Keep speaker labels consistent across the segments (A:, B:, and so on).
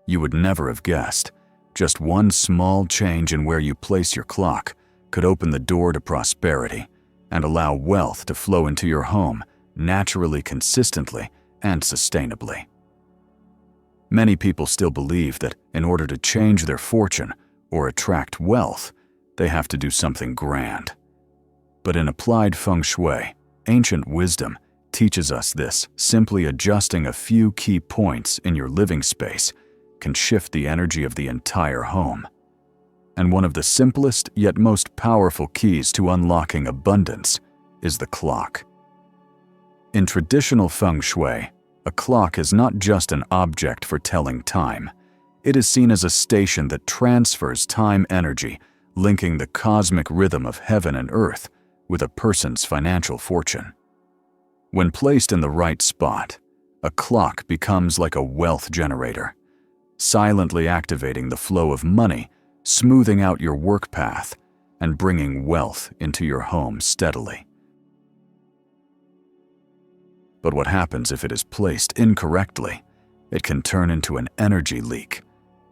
A: You would never have guessed. Just one small change in where you place your clock could open the door to prosperity and allow wealth to flow into your home naturally, consistently, and sustainably. Many people still believe that in order to change their fortune or attract wealth, they have to do something grand. But in applied Feng Shui, ancient wisdom teaches us this: simply adjusting a few key points in your living space can shift the energy of the entire home. And one of the simplest yet most powerful keys to unlocking abundance is the clock. In traditional Feng Shui, a clock is not just an object for telling time. It is seen as a station that transfers time energy, linking the cosmic rhythm of heaven and earth with a person's financial fortune. When placed in the right spot, a clock becomes like a wealth generator, silently activating the flow of money, smoothing out your work path, and bringing wealth into your home steadily. But what happens if it is placed incorrectly? It can turn into an energy leak,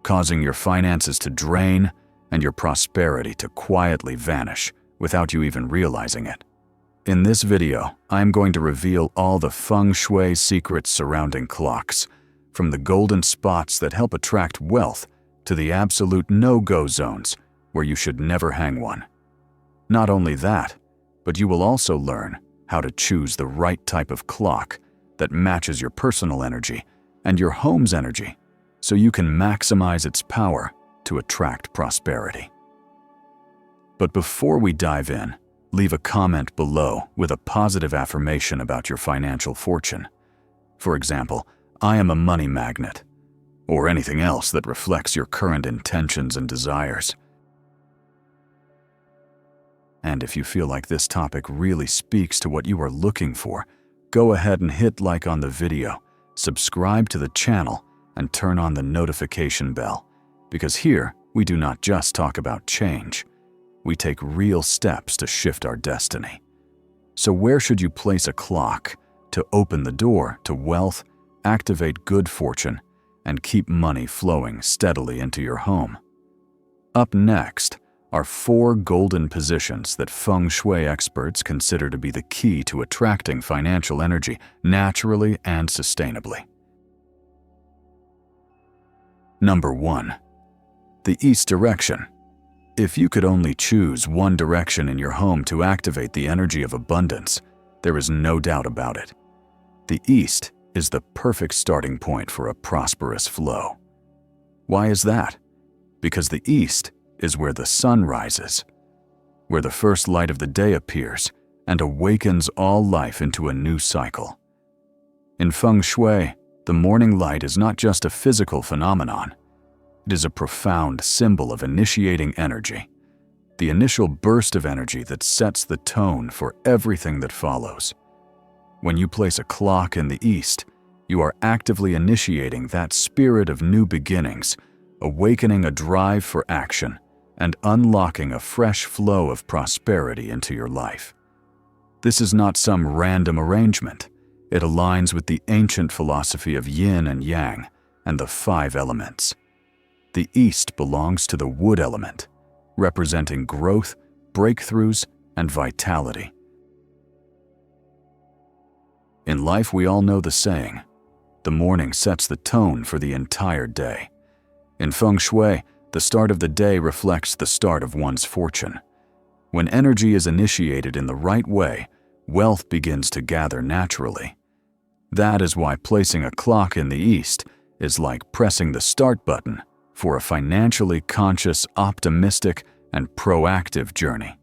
A: causing your finances to drain and your prosperity to quietly vanish without you even realizing it. In this video, I am going to reveal all the Feng Shui secrets surrounding clocks, from the golden spots that help attract wealth to the absolute no-go zones where you should never hang one. Not only that, but you will also learn how to choose the right type of clock that matches your personal energy and your home's energy so you can maximize its power to attract prosperity. But before we dive in, leave a comment below with a positive affirmation about your financial fortune. For example, "I am a money magnet," or anything else that reflects your current intentions and desires. And if you feel like this topic really speaks to what you are looking for, go ahead and hit like on the video, subscribe to the channel, and turn on the notification bell, because here we do not just talk about change. We take real steps to shift our destiny. So where should you place a clock to open the door to wealth, activate good fortune, and keep money flowing steadily into your home? Up next are 4 golden positions that Feng Shui experts consider to be the key to attracting financial energy naturally and sustainably. Number 1. The East direction. If you could only choose one direction in your home to activate the energy of abundance, there is no doubt about it. The East is the perfect starting point for a prosperous flow. Why is that? Because the East is where the sun rises, where the first light of the day appears and awakens all life into a new cycle. In Feng Shui, the morning light is not just a physical phenomenon. It is a profound symbol of initiating energy, the initial burst of energy that sets the tone for everything that follows. When you place a clock in the East, you are actively initiating that spirit of new beginnings, awakening a drive for action, and unlocking a fresh flow of prosperity into your life. This is not some random arrangement. It aligns with the ancient philosophy of yin and yang and the 5 elements. The East belongs to the wood element, representing growth, breakthroughs, and vitality. In life, we all know the saying, "The morning sets the tone for the entire day." In Feng Shui, the start of the day reflects the start of one's fortune. When energy is initiated in the right way, wealth begins to gather naturally. That is why placing a clock in the East is like pressing the start button for a financially conscious, optimistic, and proactive journey.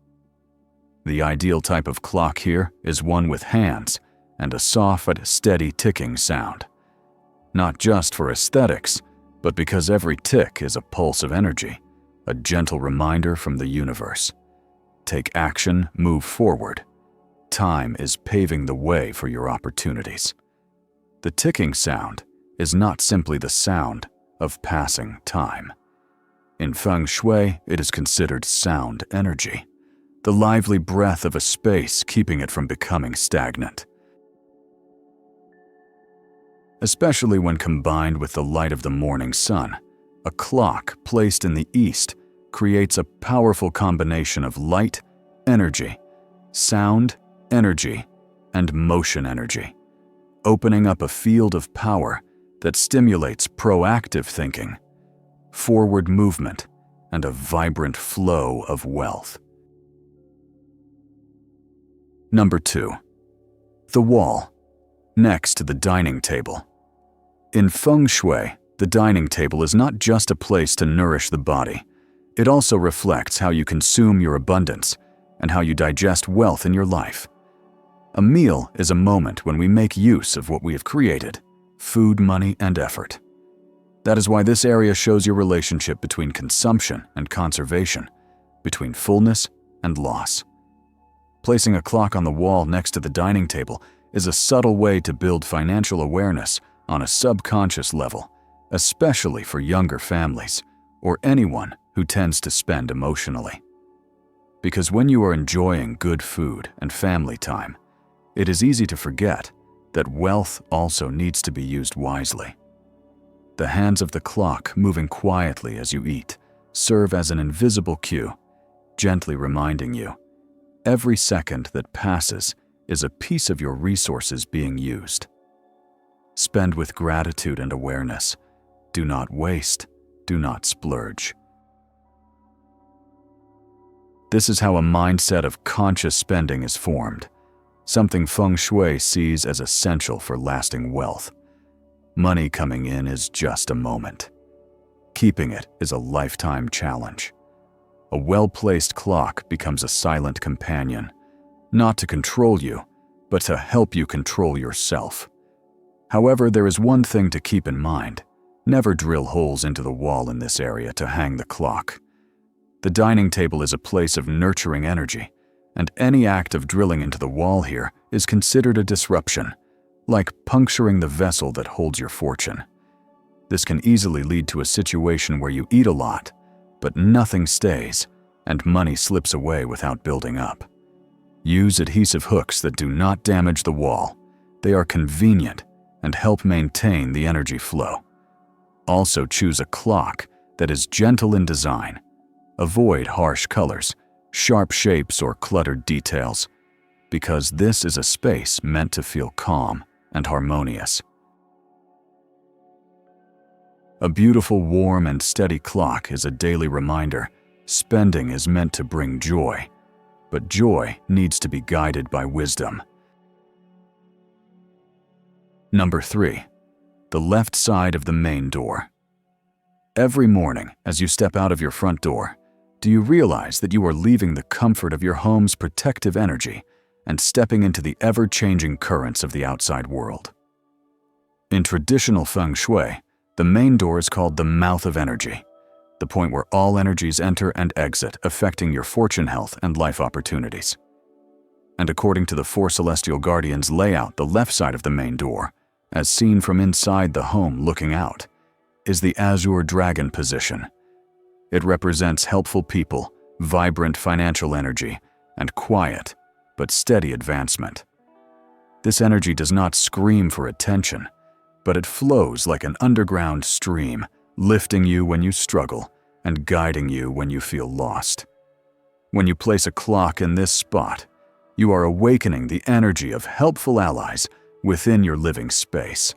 A: The ideal type of clock here is one with hands and a soft but steady ticking sound. Not just for aesthetics, but because every tick is a pulse of energy, a gentle reminder from the universe. Take action, move forward. Time is paving the way for your opportunities. The ticking sound is not simply the sound of passing time. In Feng Shui, it is considered sound energy, the lively breath of a space keeping it from becoming stagnant. especially when combined with the light of the morning sun. A clock placed in the east creates a powerful combination of light, energy, sound, energy, and motion energy, opening up a field of power that stimulates proactive thinking, forward movement, and a vibrant flow of wealth. Number 2. The wall, next to the dining table. In Feng Shui, the dining table is not just a place to nourish the body. It also reflects how you consume your abundance and how you digest wealth in your life. A meal is a moment when we make use of what we have created: food, money, and effort. That is why this area shows your relationship between consumption and conservation, between fullness and loss. Placing a clock on the wall next to the dining table is a subtle way to build financial awareness on a subconscious level, especially for younger families or anyone who tends to spend emotionally. Because when you are enjoying good food and family time, it is easy to forget that wealth also needs to be used wisely. The hands of the clock moving quietly as you eat serve as an invisible cue, gently reminding you, every second that passes is a piece of your resources being used. Spend with gratitude and awareness. Do not waste. Do not splurge. This is how a mindset of conscious spending is formed, something Feng Shui sees as essential for lasting wealth. Money coming in is just a moment. Keeping it is a lifetime challenge. A well-placed clock becomes a silent companion, not to control you, but to help you control yourself. However, there is one thing to keep in mind. Never drill holes into the wall in this area to hang the clock. The dining table is a place of nurturing energy, and any act of drilling into the wall here is considered a disruption, like puncturing the vessel that holds your fortune. This can easily lead to a situation where you eat a lot, but nothing stays, and money slips away without building up. Use adhesive hooks that do not damage the wall. They are convenient and help maintain the energy flow. Also choose a clock that is gentle in design. Avoid harsh colors, sharp shapes, or cluttered details, because this is a space meant to feel calm and harmonious. A beautiful, warm, and steady clock is a daily reminder. Spending is meant to bring joy, but joy needs to be guided by wisdom. Number 3. The left side of the main door. Every morning, as you step out of your front door, do you realize that you are leaving the comfort of your home's protective energy and stepping into the ever-changing currents of the outside world? In traditional Feng Shui, the main door is called the mouth of energy, the point where all energies enter and exit, affecting your fortune, health, and life opportunities. And according to the four celestial guardians' layout, the left side of the main door, as seen from inside the home looking out, is the azure dragon position. It represents helpful people, vibrant financial energy, and quiet but steady advancement. This energy does not scream for attention, but it flows like an underground stream, lifting you when you struggle and guiding you when you feel lost. When you place a clock in this spot, you are awakening the energy of helpful allies within your living space.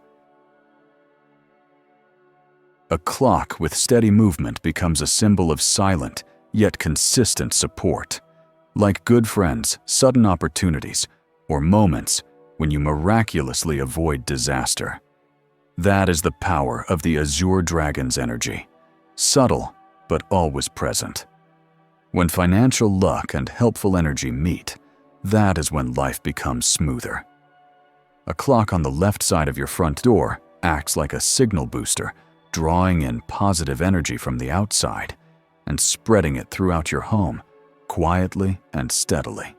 A: A clock with steady movement becomes a symbol of silent yet consistent support, like good friends, sudden opportunities, or moments when you miraculously avoid disaster. That is the power of the azure dragon's energy, subtle but always present. When financial luck and helpful energy meet, that is when life becomes smoother. A clock on the left side of your front door acts like a signal booster, drawing in positive energy from the outside and spreading it throughout your home, quietly and steadily.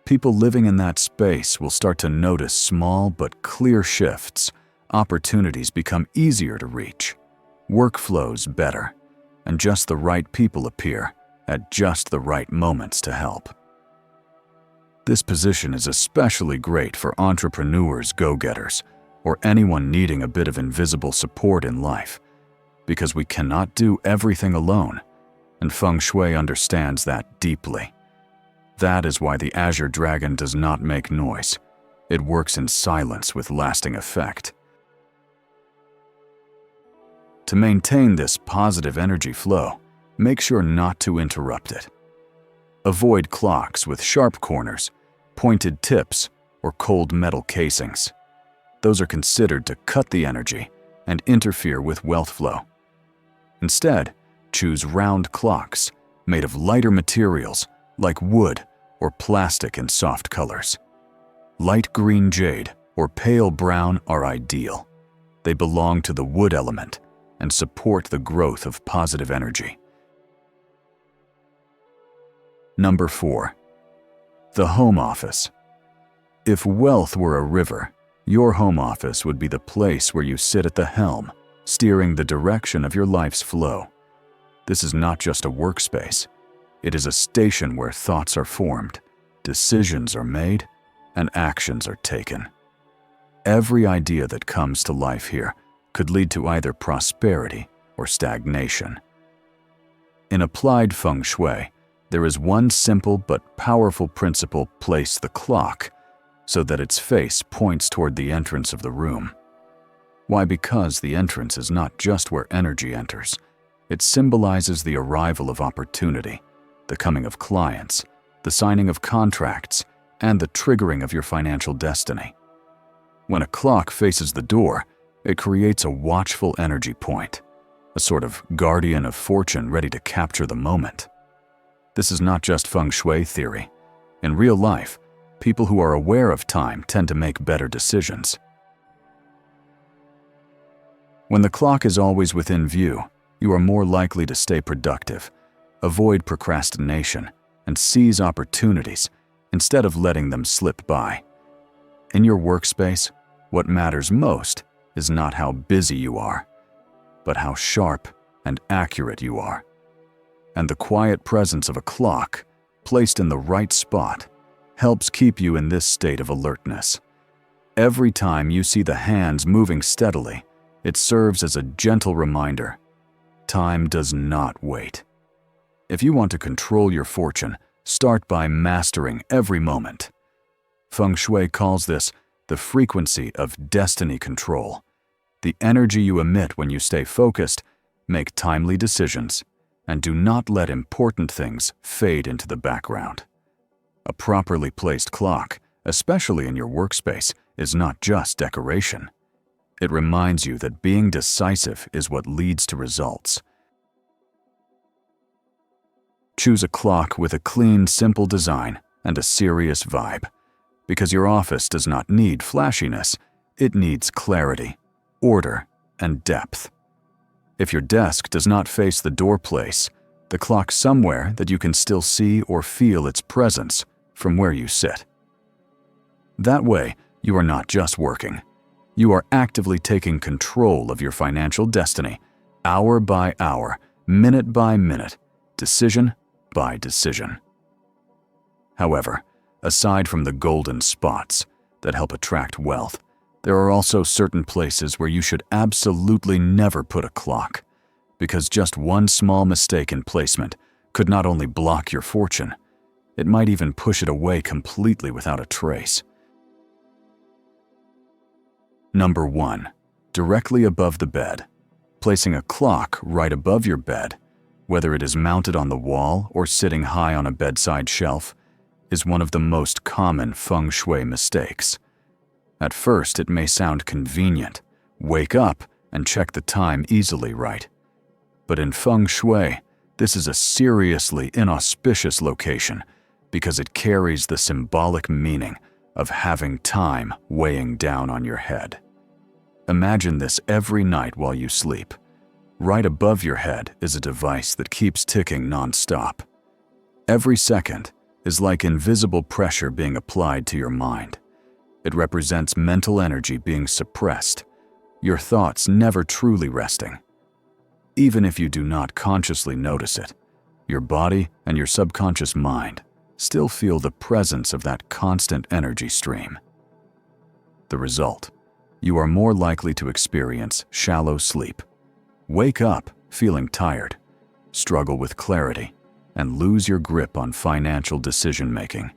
A: People living in that space will start to notice small but clear shifts. Opportunities become easier to reach, work flows better, and just the right people appear at just the right moments to help. This position is especially great for entrepreneurs, go-getters, or anyone needing a bit of invisible support in life, because we cannot do everything alone, and Feng Shui understands that deeply. That is why the Azure Dragon does not make noise. It works in silence with lasting effect. To maintain this positive energy flow, make sure not to interrupt it. Avoid clocks with sharp corners, pointed tips, or cold metal casings. Those are considered to cut the energy and interfere with wealth flow. Instead, choose round clocks made of lighter materials like wood or plastic in soft colors. Light green jade or pale brown are ideal. They belong to the wood element and support the growth of positive energy. Number 4. The home office. If wealth were a river, your home office would be the place where you sit at the helm, steering the direction of your life's flow. This is not just a workspace. It is a station where thoughts are formed, decisions are made, and actions are taken. Every idea that comes to life here could lead to either prosperity or stagnation. In applied Feng Shui, there is one simple but powerful principle: place the clock so that its face points toward the entrance of the room. Why? Because the entrance is not just where energy enters. It symbolizes the arrival of opportunity, the coming of clients, the signing of contracts, and the triggering of your financial destiny. When a clock faces the door, it creates a watchful energy point, a sort of guardian of fortune ready to capture the moment. This is not just Feng Shui theory. In real life, people who are aware of time tend to make better decisions. When the clock is always within view, you are more likely to stay productive, avoid procrastination, and seize opportunities instead of letting them slip by. In your workspace, what matters most is not how busy you are, but how sharp and accurate you are. And the quiet presence of a clock, placed in the right spot, helps keep you in this state of alertness. Every time you see the hands moving steadily, it serves as a gentle reminder: time does not wait. If you want to control your fortune, start by mastering every moment. Feng Shui calls this the frequency of destiny control. The energy you emit when you stay focused, make timely decisions, and do not let important things fade into the background. A properly placed clock, especially in your workspace, is not just decoration. It reminds you that being decisive is what leads to results. Choose a clock with a clean, simple design and a serious vibe, because your office does not need flashiness, it needs clarity, order, and depth. If your desk does not face the door, place the clock somewhere that you can still see or feel its presence from where you sit. That way, you are not just working. You are actively taking control of your financial destiny, hour by hour, minute by minute, decision by decision. However, aside from the golden spots that help attract wealth, there are also certain places where you should absolutely never put a clock, because just one small mistake in placement could not only block your fortune, it might even push it away completely without a trace. Number 1. Directly above the bed. Placing a clock right above your bed, whether it is mounted on the wall or sitting high on a bedside shelf, is one of the most common Feng Shui mistakes. At first, it may sound convenient. Wake up and check the time easily, right? But in Feng Shui, this is a seriously inauspicious location because it carries the symbolic meaning of having time weighing down on your head. Imagine this every night while you sleep. Right above your head is a device that keeps ticking non-stop. Every second is like invisible pressure being applied to your mind. It represents mental energy being suppressed, your thoughts never truly resting. Even if you do not consciously notice it, your body and your subconscious mind still feel the presence of that constant energy stream. The result: you are more likely to experience shallow sleep, wake up feeling tired, struggle with clarity, and lose your grip on financial decision-making.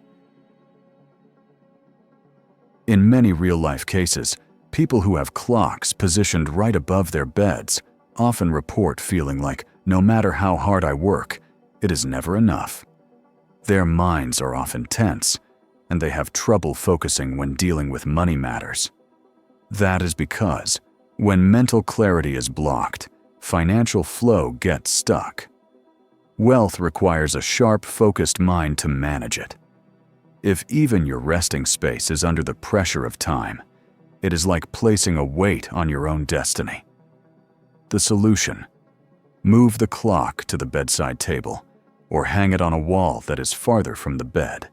A: In many real-life cases, people who have clocks positioned right above their beds often report feeling like no matter how hard I work, it is never enough. Their minds are often tense, and they have trouble focusing when dealing with money matters. That is because, when mental clarity is blocked, financial flow gets stuck. Wealth requires a sharp, focused mind to manage it. If even your resting space is under the pressure of time, it is like placing a weight on your own destiny. The solution: move the clock to the bedside table, or hang it on a wall that is farther from the bed.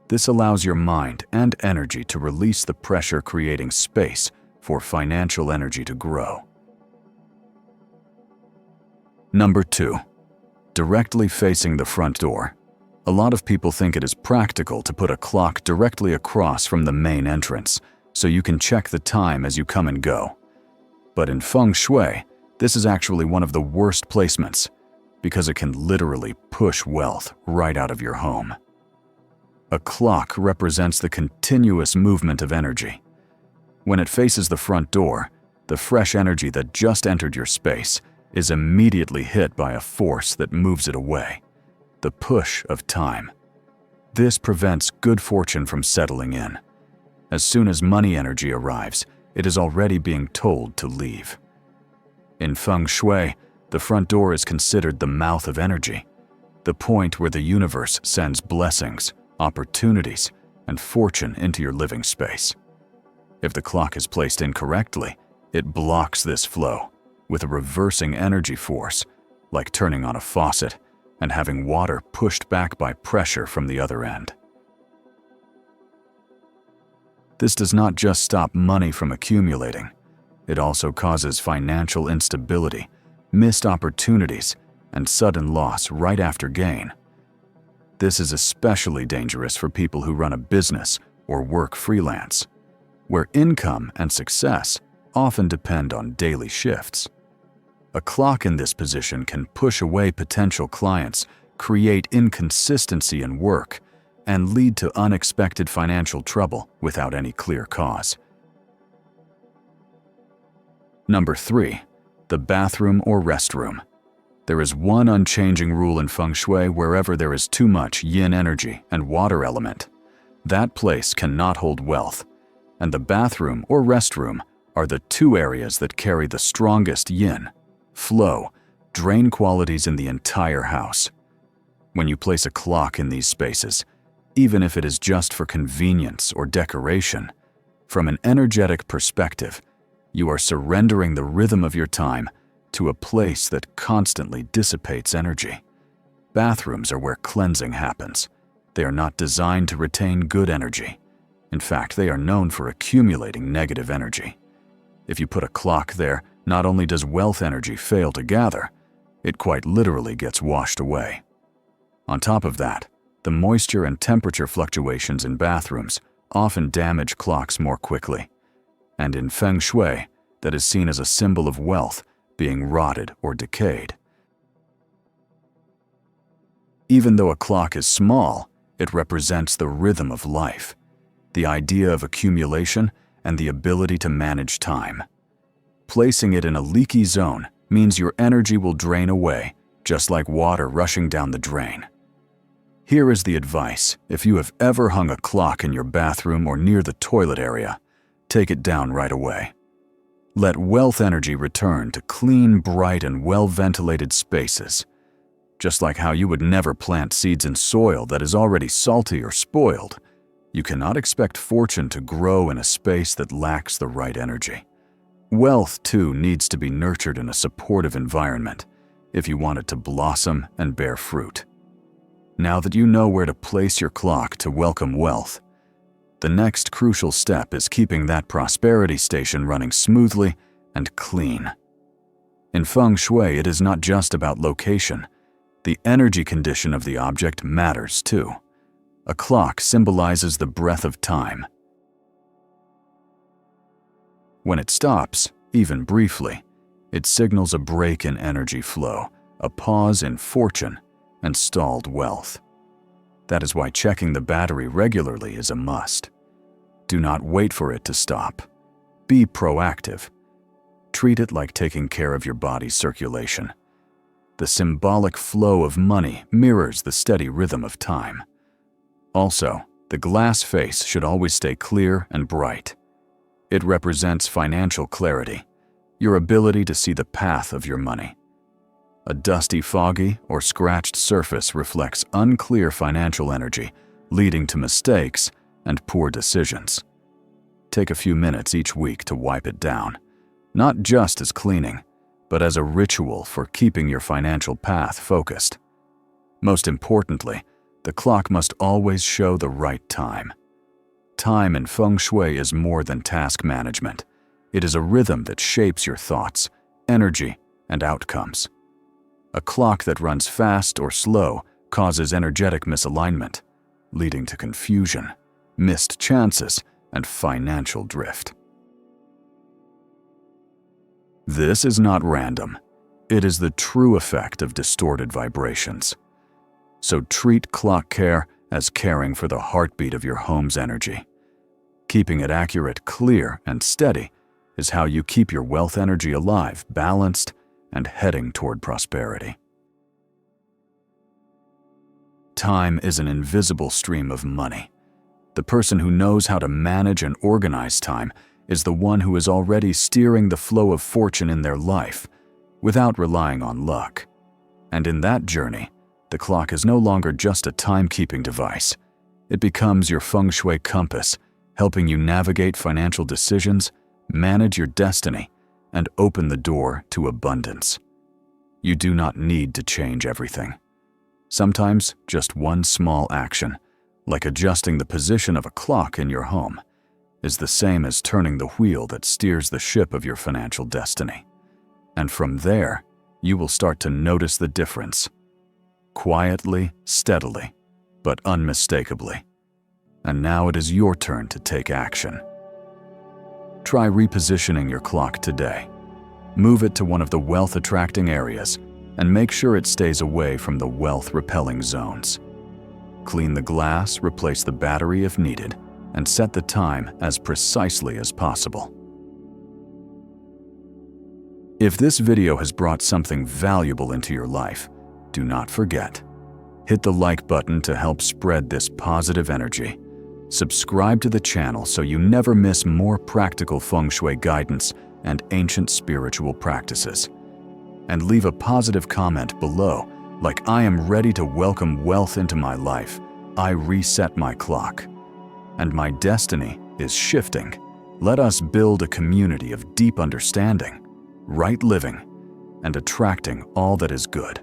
A: This allows your mind and energy to release the pressure, creating space for financial energy to grow. Number 2. Directly facing the front door. A lot of people think it is practical to put a clock directly across from the main entrance, so you can check the time as you come and go. But in Feng Shui, this is actually one of the worst placements, because it can literally push wealth right out of your home. A clock represents the continuous movement of energy. When it faces the front door, the fresh energy that just entered your space is immediately hit by a force that moves it away: the push of time. This prevents good fortune from settling in. As soon as money energy arrives, it is already being told to leave. In Feng Shui, the front door is considered the mouth of energy, the point where the universe sends blessings, opportunities, and fortune into your living space. If the clock is placed incorrectly, it blocks this flow, with a reversing energy force, like turning on a faucet and having water pushed back by pressure from the other end. This does not just stop money from accumulating, it also causes financial instability, missed opportunities, and sudden loss right after gain. This is especially dangerous for people who run a business or work freelance, where income and success often depend on daily shifts. A clock in this position can push away potential clients, create inconsistency in work, and lead to unexpected financial trouble without any clear cause. Number 3. The bathroom or restroom. There is one unchanging rule in Feng Shui: wherever there is too much yin energy and water element, that place cannot hold wealth, and the bathroom or restroom are the two areas that carry the strongest yin, flow, drain qualities in the entire house. When you place a clock in these spaces, even if it is just for convenience or decoration, from an energetic perspective, you are surrendering the rhythm of your time to a place that constantly dissipates energy. Bathrooms are where cleansing happens. They are not designed to retain good energy. In fact, they are known for accumulating negative energy. If you put a clock there, not only does wealth energy fail to gather, it quite literally gets washed away. On top of that, the moisture and temperature fluctuations in bathrooms often damage clocks more quickly. And in Feng Shui, that is seen as a symbol of wealth being rotted or decayed. Even though a clock is small, it represents the rhythm of life, the idea of accumulation, and the ability to manage time. Placing it in a leaky zone means your energy will drain away, just like water rushing down the drain. Here is the advice: if you have ever hung a clock in your bathroom or near the toilet area, take it down right away. Let wealth energy return to clean, bright, and well-ventilated spaces. Just like how you would never plant seeds in soil that is already salty or spoiled, you cannot expect fortune to grow in a space that lacks the right energy. Wealth, too, needs to be nurtured in a supportive environment if you want it to blossom and bear fruit. Now that you know where to place your clock to welcome wealth, the next crucial step is keeping that prosperity station running smoothly and clean. In Feng Shui, it is not just about location. The energy condition of the object matters too. A clock symbolizes the breath of time. When it stops, even briefly, it signals a break in energy flow, a pause in fortune, and stalled wealth. That is why checking the battery regularly is a must. Do not wait for it to stop. Be proactive. Treat it like taking care of your body's circulation. The symbolic flow of money mirrors the steady rhythm of time. Also, the glass face should always stay clear and bright. It represents financial clarity, your ability to see the path of your money. A dusty, foggy, or scratched surface reflects unclear financial energy, leading to mistakes and poor decisions. Take a few minutes each week to wipe it down, not just as cleaning, but as a ritual for keeping your financial path focused. Most importantly, the clock must always show the right time. Time in Feng Shui is more than task management. It is a rhythm that shapes your thoughts, energy, and outcomes. A clock that runs fast or slow causes energetic misalignment, leading to confusion, missed chances, and financial drift. This is not random. It is the true effect of distorted vibrations. So treat clock care as caring for the heartbeat of your home's energy. Keeping it accurate, clear, and steady is how you keep your wealth energy alive, balanced, and heading toward prosperity. Time is an invisible stream of money. The person who knows how to manage and organize time is the one who is already steering the flow of fortune in their life without relying on luck. And in that journey, the clock is no longer just a timekeeping device. It becomes your Feng Shui compass, helping you navigate financial decisions, manage your destiny, and open the door to abundance. You do not need to change everything. Sometimes just one small action, like adjusting the position of a clock in your home, is the same as turning the wheel that steers the ship of your financial destiny. And from there, you will start to notice the difference. Quietly, steadily, but unmistakably. And now it is your turn to take action. Try repositioning your clock today. Move it to one of the wealth-attracting areas and make sure it stays away from the wealth-repelling zones. Clean the glass, replace the battery if needed, and set the time as precisely as possible. If this video has brought something valuable into your life, do not forget. Hit the like button to help spread this positive energy. Subscribe to the channel so you never miss more practical Feng Shui guidance and ancient spiritual practices. And leave a positive comment below, like "I am ready to welcome wealth into my life. I reset my clock. And my destiny is shifting." Let us build a community of deep understanding, right living, and attracting all that is good.